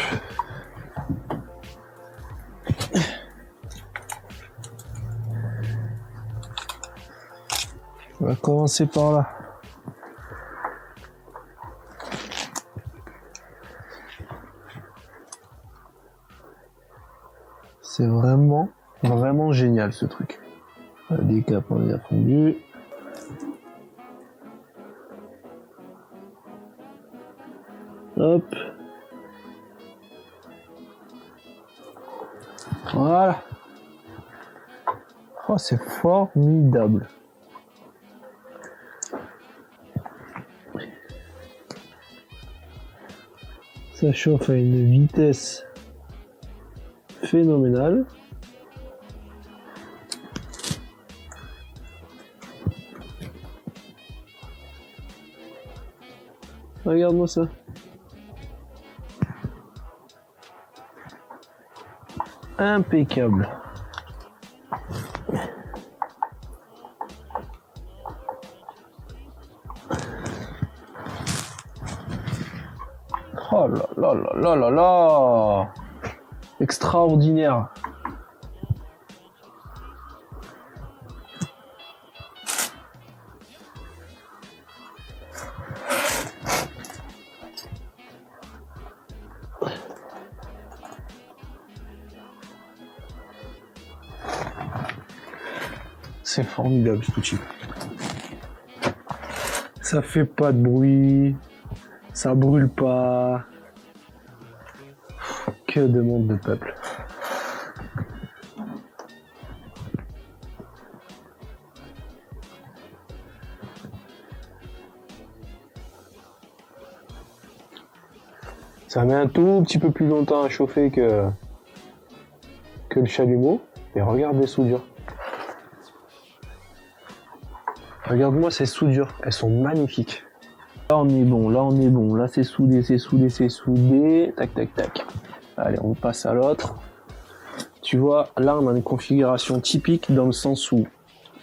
On va commencer par là. C'est vraiment génial ce truc. Des câbles on les a fondus. Hop. Voilà. Oh, c'est formidable. Ça chauffe à une vitesse phénoménale. Regarde-moi ça. Impeccable. Oh là là là là là là. Extraordinaire. C'est formidable cet outil. Ça fait pas de bruit, ça brûle pas. Que demande le peuple. Ça met un tout petit peu plus longtemps à chauffer que le chalumeau. Et regarde les soudures. Regarde-moi ces soudures, elles sont magnifiques. Là on est bon, là on est bon. Là c'est soudé, c'est soudé, c'est soudé. Tac, tac, tac. Allez, on passe à l'autre. Tu vois, là on a une configuration typique dans le sens où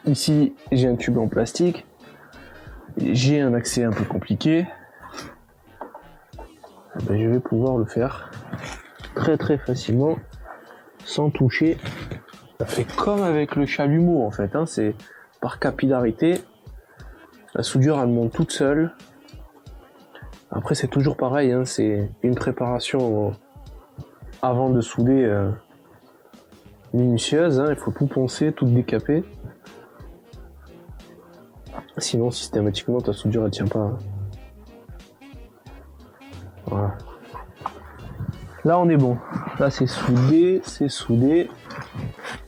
ici j'ai un tube en plastique. J'ai un accès un peu compliqué. Ben, je vais pouvoir le faire très très facilement sans toucher. Ça fait comme avec le chalumeau en fait, hein, c'est par capillarité. La soudure elle monte toute seule. Après c'est toujours pareil, hein, c'est une préparation avant de souder minutieuse, hein, il faut tout poncer, tout décaper. Sinon systématiquement ta soudure elle tient pas. Hein. Voilà. Là on est bon. Là c'est soudé.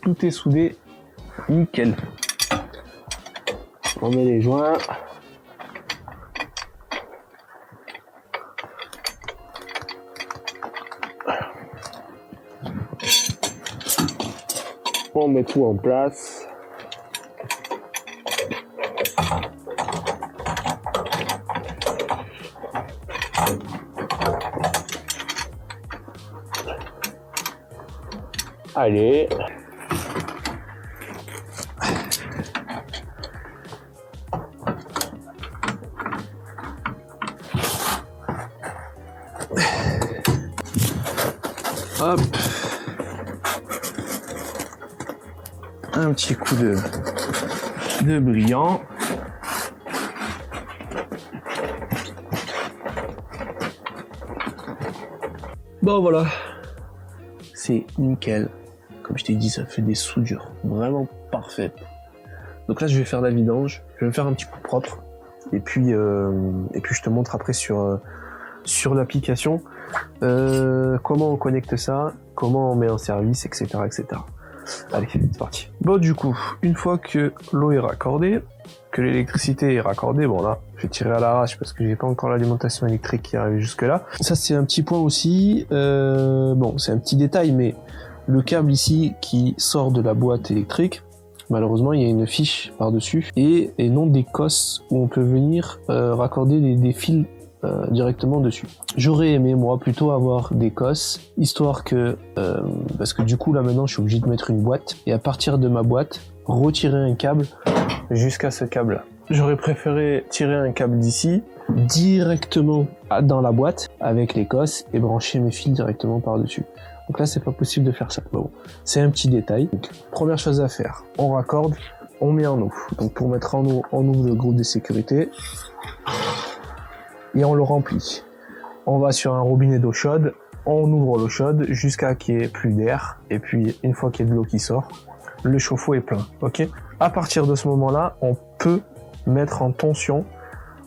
Tout est soudé. Nickel. On met les joints. On met tout en place. Allez. Hop. Un petit coup de brillant. Bon voilà. C'est nickel. Comme je t'ai dit, ça fait des soudures vraiment parfaites. Donc là, je vais faire la vidange. Je vais me faire un petit coup propre. Et puis je te montre après sur l'application comment on connecte ça, comment on met en service, etc., etc. Allez, c'est parti. Bon, du coup, une fois que l'eau est raccordée, que l'électricité est raccordée, bon là, je vais tirer à l'arrache parce que j'ai pas encore l'alimentation électrique qui arrive jusque là. Ça, c'est un petit point aussi. Bon, c'est un petit détail, mais le câble ici qui sort de la boîte électrique, malheureusement, il y a une fiche par-dessus et non des cosses où on peut venir raccorder des fils directement dessus. J'aurais aimé moi plutôt avoir des cosses, histoire que parce que du coup là maintenant je suis obligé de mettre une boîte et à partir de ma boîte retirer un câble jusqu'à ce câble là. J'aurais préféré tirer un câble d'ici directement dans la boîte avec les cosses et brancher mes fils directement par dessus. Donc là c'est pas possible de faire ça. Bon, c'est un petit détail. Donc, première chose à faire, on raccorde on met en eau. Donc pour mettre en eau, on ouvre le groupe de sécurité et on le remplit. On va sur un robinet d'eau chaude, on ouvre l'eau chaude jusqu'à qu'il n'y ait plus d'air, et puis une fois qu'il y a de l'eau qui sort, le chauffe-eau est plein, ok? À partir de ce moment-là, on peut mettre en tension,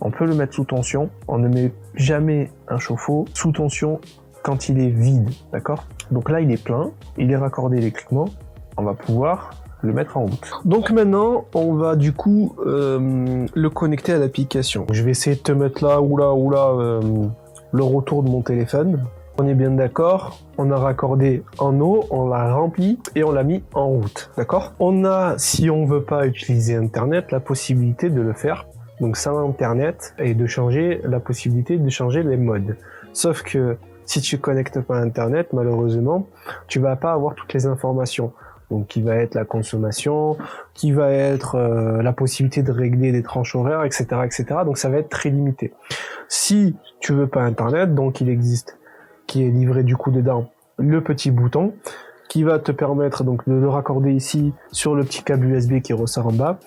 on peut le mettre sous tension, on ne met jamais un chauffe-eau sous tension quand il est vide, d'accord? Donc là, il est plein, il est raccordé électriquement, on va pouvoir le mettre en route. Donc maintenant, on va du coup le connecter à l'application. Je vais essayer de te mettre là ou là le retour de mon téléphone. On est bien d'accord, on a raccordé en eau, on l'a rempli et on l'a mis en route, d'accord? On a, si on veut pas utiliser Internet, la possibilité de le faire. Donc sans Internet et de changer la possibilité de changer les modes. Sauf que si tu connectes pas à Internet, malheureusement, tu vas pas avoir toutes les informations. Donc qui va être la consommation, qui va être la possibilité de régler des tranches horaires, etc., etc. Donc ça va être très limité. Si tu veux pas Internet, donc il existe, qui est livré du coup dedans, le petit bouton qui va te permettre donc de le raccorder ici sur le petit câble USB qui ressort en bas,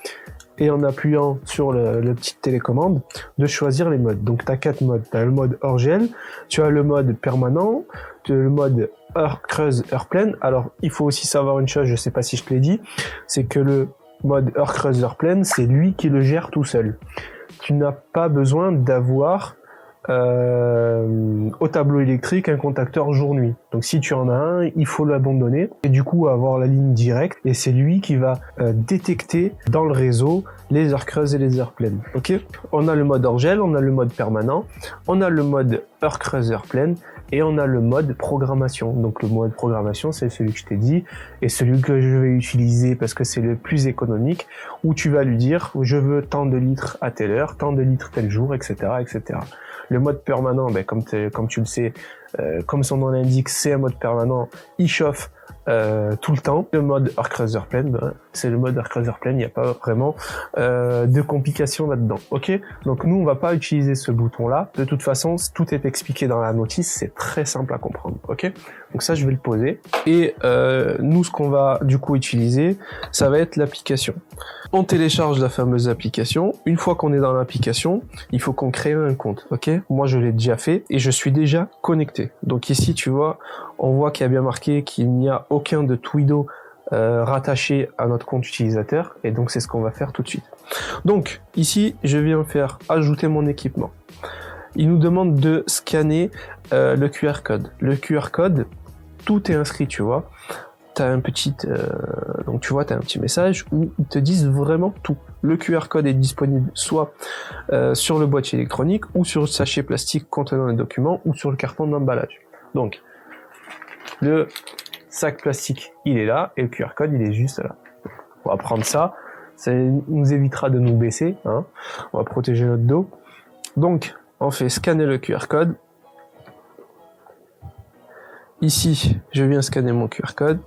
et en appuyant sur le petit télécommande, de choisir les modes. Donc tu as 4 modes. Tu as le mode hors gel, tu as le mode permanent, tu as le mode heure creuse, heure pleine. Alors il faut aussi savoir une chose, je sais pas si je te l'ai dit, c'est que le mode heure creuse, heure pleine, c'est lui qui le gère tout seul. Tu n'as pas besoin d'avoir au tableau électrique un contacteur jour-nuit. Donc si tu en as un, il faut l'abandonner et du coup avoir la ligne directe, et c'est lui qui va détecter dans le réseau les heures creuses et les heures pleines. Ok, on a le mode hors gel, on a le mode permanent, on a le mode heure creuse, heure pleine, et on a le mode programmation. Donc le mode programmation, c'est celui que je t'ai dit et celui que je vais utiliser parce que c'est le plus économique, où tu vas lui dire je veux tant de litres à telle heure, tant de litres tel jour, etc., etc. Le mode permanent, ben, comme tu le sais, comme son nom l'indique, c'est un mode permanent, il chauffe tout le temps. Le mode heure creuse, heure pleine, ben, c'est le mode heure creuse, heure pleine, il n'y a pas vraiment de complications là-dedans. Ok, donc nous on va pas utiliser ce bouton-là. De toute façon, tout est expliqué dans la notice, c'est très simple à comprendre. Ok, donc ça je vais le poser. Et nous ce qu'on va du coup utiliser, ça va être l'application. On télécharge la fameuse application. Une fois qu'on est dans l'application, il faut qu'on crée un compte. Ok, moi je l'ai déjà fait et je suis déjà connecté. Donc ici tu vois, on voit qu'il y a bien marqué qu'il n'y a aucun de Twido rattaché à notre compte utilisateur, et donc c'est ce qu'on va faire tout de suite. Donc ici je viens faire ajouter mon équipement. Il nous demande de scanner le QR code. Le QR code, tout est inscrit, tu vois. T'as un petit donc tu vois, t'as un petit message où ils te disent vraiment tout. Le QR code est disponible soit sur le boîtier électronique, ou sur le sachet plastique contenant les documents, ou sur le carton d'emballage. Donc le sac plastique, il est là, et le QR code, il est juste là. On va prendre ça, ça nous évitera de nous baisser, hein. On va protéger notre dos. Donc, on fait scanner le QR code. Ici, je viens scanner mon QR code.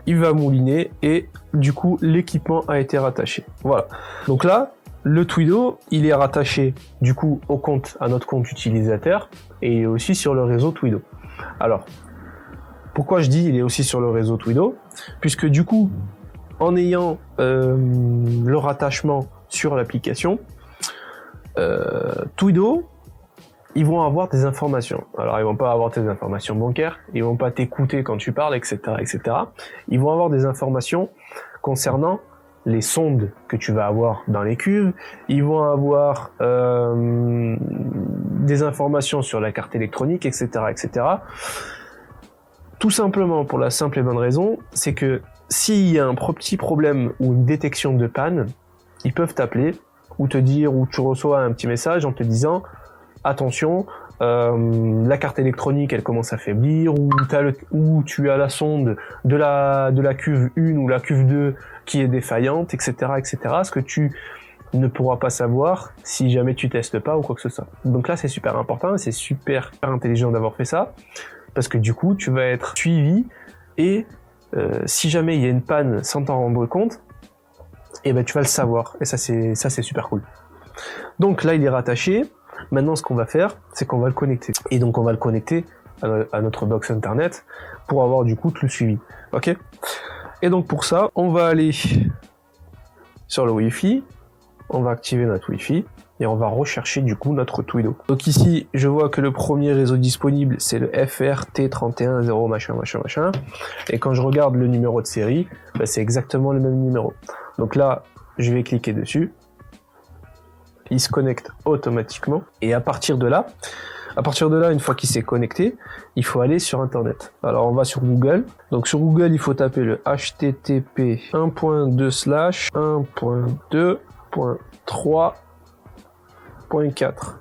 Il va mouliner, et du coup, l'équipement a été rattaché. Voilà. Donc là, le Twido, il est rattaché, du coup, à notre compte utilisateur, et il est aussi sur le réseau Twido. Alors, pourquoi je dis il est aussi sur le réseau Twido? Puisque du coup, en ayant le rattachement sur l'application, Twido, ils vont avoir des informations. Alors, ils vont pas avoir tes informations bancaires, ils vont pas t'écouter quand tu parles, etc., etc. Ils vont avoir des informations concernant les sondes que tu vas avoir dans les cuves, ils vont avoir des informations sur la carte électronique, etc., etc. Tout simplement pour la simple et bonne raison, c'est que s'il y a un petit problème ou une détection de panne, ils peuvent t'appeler ou te dire, ou tu reçois un petit message en te disant attention, la carte électronique elle commence à faiblir, ou tu as la sonde de la cuve 1 ou la cuve 2 qui est défaillante, etc., etc. Ce que tu ne pourras pas savoir si jamais tu testes pas ou quoi que ce soit. Donc là c'est super important et c'est super intelligent d'avoir fait ça, parce que du coup tu vas être suivi, et si jamais il y a une panne sans t'en rendre compte, et ben tu vas le savoir, et ça c'est super cool. Donc là il est rattaché. Maintenant, ce qu'on va faire, c'est qu'on va le connecter. Et donc, on va le connecter à notre box internet pour avoir du coup tout le suivi. Ok ? Et donc pour ça, on va aller sur le Wi-Fi, on va activer notre Wi-Fi et on va rechercher du coup notre Twido. Donc ici, je vois que le premier réseau disponible, c'est le FRT310 machin. Et quand je regarde le numéro de série, bah, c'est exactement le même numéro. Donc là, je vais cliquer dessus. Il se connecte automatiquement. Et à partir de là, une fois qu'il s'est connecté, il faut aller sur Internet. Alors on va sur Google. Donc sur Google, il faut taper le http 1.2/1.2.3.4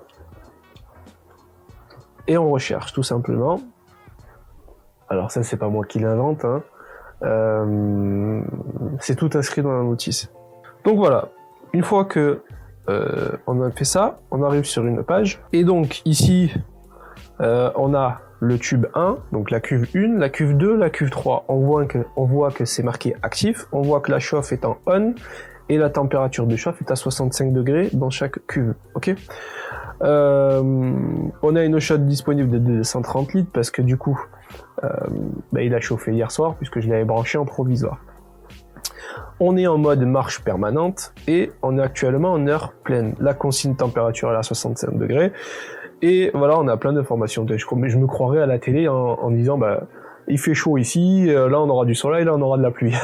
et on recherche tout simplement. Alors ça, c'est pas moi qui l'invente, hein. C'est tout inscrit dans la notice. Donc voilà, une fois que on a fait ça, on arrive sur une page, et donc ici on a le tube 1, donc la cuve 1, la cuve 2, la cuve 3, on voit que c'est marqué actif, on voit que la chauffe est en on, et la température de chauffe est à 65 degrés dans chaque cuve, ok. On a une eau chaude disponible de 230 litres, parce que du coup, il a chauffé hier soir, puisque je l'avais branché en provisoire. On est en mode marche permanente et on est actuellement en heure pleine. La consigne température est à 65 degrés. Et voilà, on a plein d'informations. Je me croirais à la télé en disant, il fait chaud ici, là on aura du soleil, là on aura de la pluie.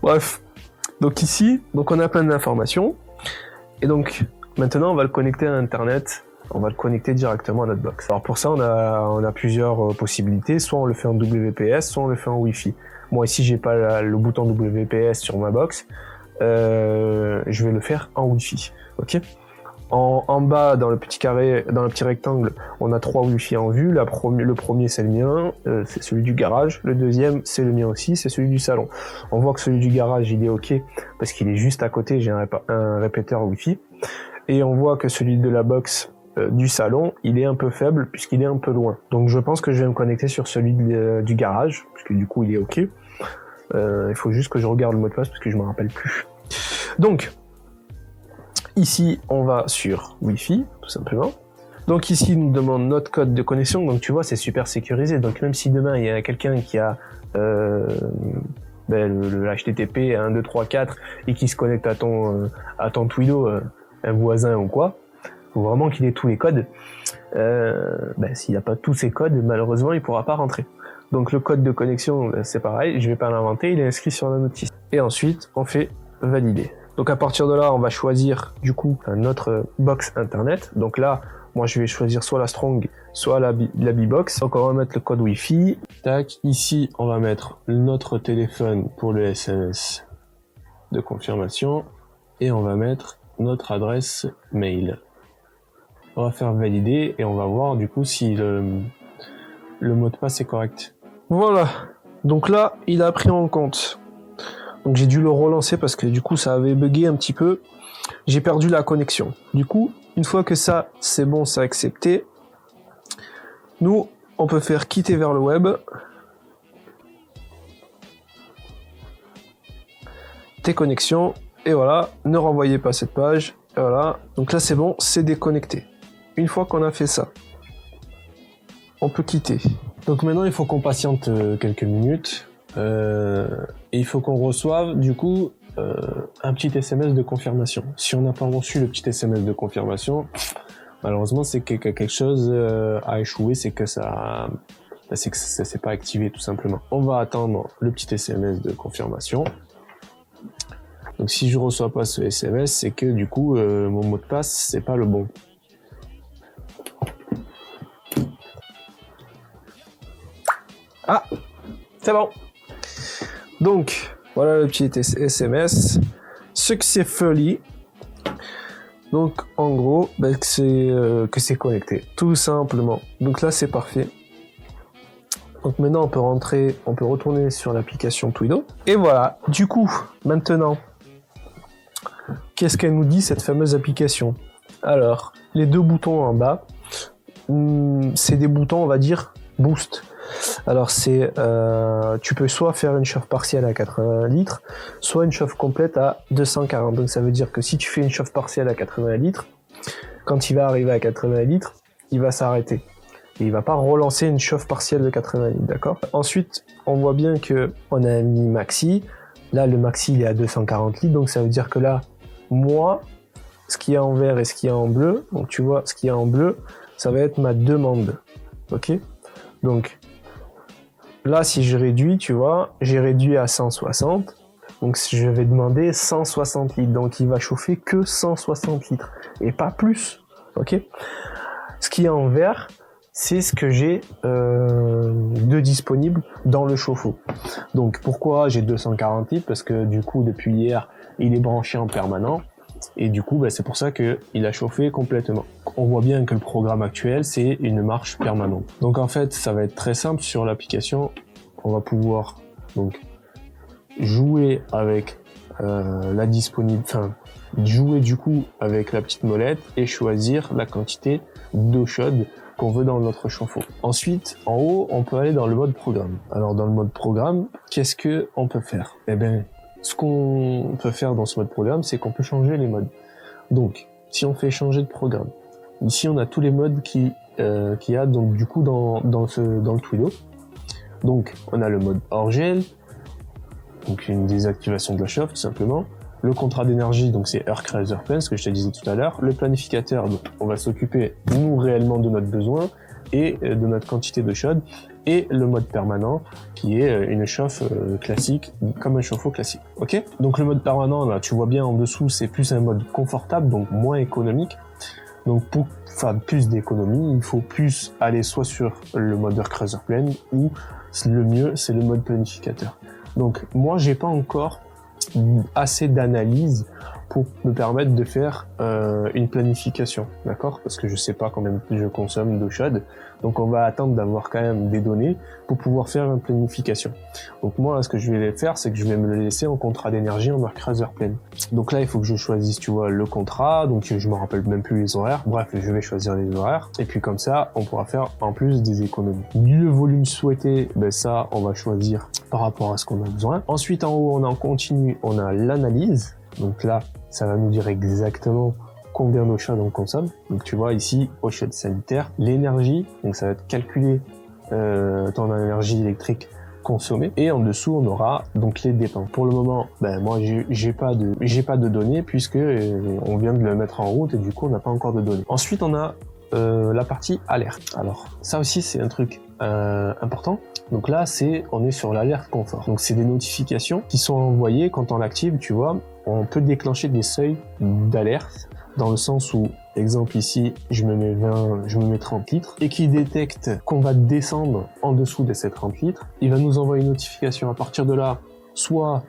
Bref. Donc ici, on a plein d'informations. Et donc, maintenant on va le connecter à Internet. On va le connecter directement à notre box. Alors pour ça, on a plusieurs possibilités. Soit on le fait en WPS, soit on le fait en Wi-Fi. Moi ici, j'ai pas le bouton WPS sur ma box. Je vais le faire en Wi-Fi. Ok. En bas, dans le petit carré, dans le petit rectangle, on a 3 Wi-Fi en vue. Le premier, c'est le mien, c'est celui du garage. Le deuxième, c'est le mien aussi, c'est celui du salon. On voit que celui du garage, il est ok parce qu'il est juste à côté. J'ai un répéteur Wi-Fi. Et on voit que celui de la box du salon, il est un peu faible puisqu'il est un peu loin. Donc je pense que je vais me connecter sur celui du garage, puisque du coup il est ok. Il faut juste que je regarde le mot de passe parce que je me rappelle plus. Donc ici on va sur Wi-Fi tout simplement. Donc ici il nous demande notre code de connexion. Donc tu vois, c'est super sécurisé. Donc même si demain il y a quelqu'un qui a le HTTP 1, 2, 3, 4 et qui se connecte à ton Twido, un voisin ou quoi, faut vraiment qu'il ait tous les codes. S'il n'a pas tous ces codes, malheureusement, il pourra pas rentrer. Donc le code de connexion, c'est pareil, je vais pas l'inventer, il est inscrit sur la notice. Et ensuite, on fait valider. Donc à partir de là, on va choisir du coup notre box internet. Donc là, moi je vais choisir soit la Strong, soit la B-Box. Donc on va mettre le code Wi-Fi. Tac, ici on va mettre notre téléphone pour le SMS de confirmation. Et on va mettre notre adresse mail. On va faire valider et on va voir du coup si le mot de passe est correct. Voilà, donc là il a pris en compte. Donc j'ai dû le relancer parce que du coup ça avait bugué un petit peu. J'ai perdu la connexion. Du coup, une fois que ça c'est bon, c'est accepté, nous on peut faire quitter vers le web. Tes connexions. Et voilà, ne renvoyez pas cette page. Et voilà, donc là c'est bon, c'est déconnecté. Une fois qu'on a fait ça, on peut quitter. Donc maintenant il faut qu'on patiente quelques minutes. Et il faut qu'on reçoive du coup un petit SMS de confirmation. Si on n'a pas reçu le petit SMS de confirmation, malheureusement c'est que quelque chose a échoué, c'est que ça s'est pas activé tout simplement. On va attendre le petit SMS de confirmation. Donc si je reçois pas ce SMS, c'est que du coup mon mot de passe c'est pas le bon. Ah, c'est bon. Donc voilà le petit SMS successfully. Donc en gros, que c'est connecté, tout simplement. Donc là c'est parfait. Donc maintenant on peut retourner sur l'application Twido. Et voilà. Du coup, maintenant, qu'est-ce qu'elle nous dit cette fameuse application? Alors, les deux boutons en bas, c'est des boutons, on va dire, boost. Alors tu peux soit faire une chauffe partielle à 80 litres, soit une chauffe complète à 240. Donc ça veut dire que si tu fais une chauffe partielle à 80 litres, quand il va arriver à 80 litres, il va s'arrêter. et il va pas relancer une chauffe partielle de 80 litres, d'accord? Ensuite, on voit bien que on a mis maxi. Là, le maxi, il est à 240 litres, donc ça veut dire que là, moi, ce qu'il y a en vert et ce qu'il y a en bleu, donc tu vois, ce qu'il y a en bleu, ça va être ma demande, ok? Donc, là, si je réduis, tu vois, j'ai réduit à 160, donc je vais demander 160 litres, donc il va chauffer que 160 litres, et pas plus, ok? Ce qu'il y a en vert, c'est ce que j'ai de disponible dans le chauffe-eau. Donc pourquoi j'ai 240 litres? Parce que du coup, depuis hier, il est branché en permanent, et du coup, c'est pour ça qu'il a chauffé complètement. On voit bien que le programme actuel, c'est une marche permanente. Donc en fait, ça va être très simple sur l'application. On va pouvoir donc jouer avec la disponible, enfin jouer du coup avec la petite molette et choisir la quantité d'eau chaude qu'on veut dans notre chauffe-eau. Ensuite, en haut, on peut aller dans le mode programme. Alors dans le mode programme, qu'est-ce que on peut faire? Eh bien, ce qu'on peut faire dans ce mode programme, c'est qu'on peut changer les modes. Donc, si on fait changer de programme, ici on a tous les modes qu'il y a donc du coup dans le Twilio. Donc, on a le mode hors gel, donc une désactivation de la chauffe tout simplement. Le contrat d'énergie, donc c'est Air Cruiser Plan, ce que je te disais tout à l'heure. Le planificateur, donc on va s'occuper nous réellement de notre besoin et de notre quantité de chaude. Et le mode permanent, qui est une chauffe classique, comme un chauffe-eau classique. Ok? Donc le mode permanent, là, tu vois bien en dessous, c'est plus un mode confortable, donc moins économique. Donc pour faire plus d'économie, il faut plus aller soit sur le mode Air Cruiser Plan ou le mieux, c'est le mode planificateur. Donc moi, j'ai pas encore assez d'analyse pour me permettre de faire une planification, d'accord? Parce que je sais pas combien je consomme d'eau chaude, donc on va attendre d'avoir quand même des données pour pouvoir faire une planification. Donc moi, ce que je vais faire, c'est que je vais me le laisser en contrat d'énergie en Air Cruiser Plan. Donc là, il faut que je choisisse, tu vois, le contrat, donc je me rappelle même plus les horaires, bref, je vais choisir les horaires, et puis comme ça, on pourra faire en plus des économies. Le volume souhaité, ça, on va choisir par rapport à ce qu'on a besoin. Ensuite, en haut, on a en continu, on a l'analyse. Donc là, ça va nous dire exactement combien d'eau chaude on consomme. Donc tu vois ici, eau chaude sanitaire, l'énergie, donc ça va être calculé ton énergie électrique consommée. Et en dessous, on aura donc les dépenses. Pour le moment, moi j'ai pas de données puisque on vient de le mettre en route et du coup on n'a pas encore de données. Ensuite, on a la partie alerte. Alors ça aussi c'est un truc important. Donc là, on est sur l'alerte confort. Donc c'est des notifications qui sont envoyées quand on l'active, tu vois. On peut déclencher des seuils d'alerte dans le sens où, exemple ici, je me mets 30 litres et qui détecte qu'on va descendre en dessous de ces 30 litres. Il va nous envoyer une notification. À partir de là, soit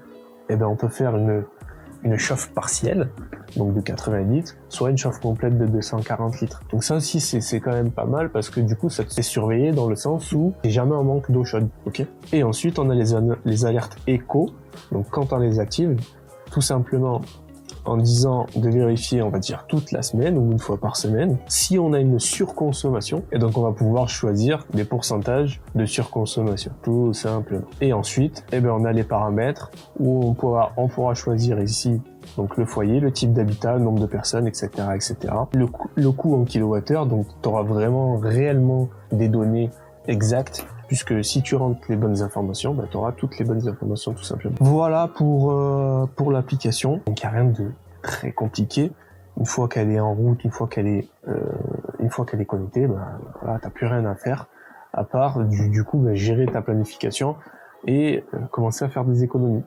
on peut faire une chauffe partielle, donc de 80 litres, soit une chauffe complète de 240 litres. Donc ça aussi, c'est quand même pas mal parce que du coup, ça te fait surveiller dans le sens où il n'y a jamais un manque d'eau chaude, ok? Et ensuite, on a les alertes éco. Donc quand on les active, tout simplement en disant de vérifier, on va dire, toute la semaine ou une fois par semaine, si on a une surconsommation, et donc on va pouvoir choisir des pourcentages de surconsommation, tout simplement. Et ensuite, on a les paramètres où on pourra choisir ici donc le foyer, le type d'habitat, le nombre de personnes, etc., etc. Le coût en kilowattheure, donc tu auras réellement des données exactes, puisque si tu rentres les bonnes informations, tu auras toutes les bonnes informations tout simplement. Voilà pour l'application. Donc il n'y a rien de très compliqué. Une fois qu'elle est en route, une fois qu'elle est connectée, t'as plus rien à faire à part du coup gérer ta planification et commencer à faire des économies.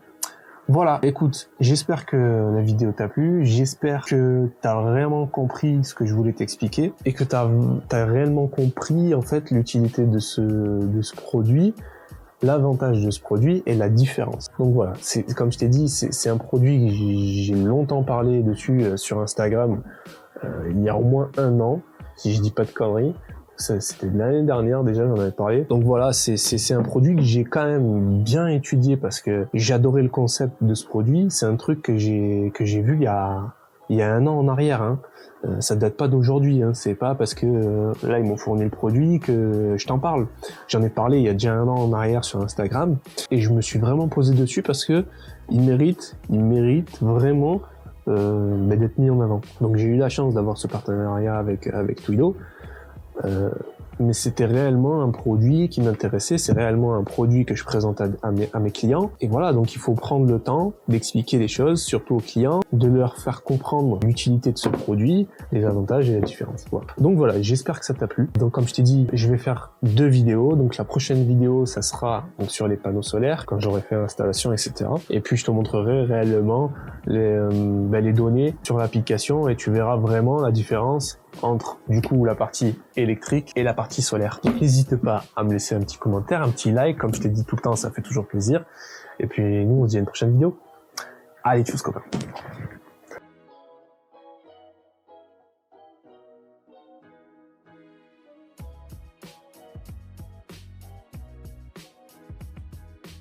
Voilà, écoute, j'espère que la vidéo t'a plu, j'espère que t'as vraiment compris ce que je voulais t'expliquer et que t'as réellement compris en fait l'utilité de ce produit, l'avantage de ce produit et la différence. Donc voilà, c'est comme je t'ai dit, c'est un produit que j'ai longtemps parlé dessus sur Instagram il y a au moins 1 an, si je dis pas de conneries. C'était l'année dernière déjà, j'en avais parlé. Donc voilà, c'est un produit que j'ai quand même bien étudié parce que j'adorais le concept de ce produit. C'est un truc que j'ai vu il y a 1 an en arrière. Hein. Ça date pas d'aujourd'hui. Hein. C'est pas parce que là ils m'ont fourni le produit que je t'en parle. J'en ai parlé il y a déjà 1 an en arrière sur Instagram et je me suis vraiment posé dessus parce que il mérite vraiment d'être mis en avant. Donc j'ai eu la chance d'avoir ce partenariat avec Twilio. mais c'était réellement un produit qui m'intéressait, c'est réellement un produit que je présente à mes clients. Et voilà, donc il faut prendre le temps d'expliquer les choses, surtout aux clients, de leur faire comprendre l'utilité de ce produit, les avantages et la différence. Voilà. Donc voilà, j'espère que ça t'a plu. Donc comme je t'ai dit, je vais faire 2 vidéos. Donc la prochaine vidéo, ça sera donc sur les panneaux solaires, quand j'aurai fait l'installation, etc. Et puis je te montrerai réellement les données sur l'application et tu verras vraiment la différence entre du coup la partie électrique et la partie solaire. N'hésite pas à me laisser un petit commentaire, un petit like, comme je t'ai dit tout le temps, ça fait toujours plaisir. Et puis nous on se dit à une prochaine vidéo. Allez, tchuss copains.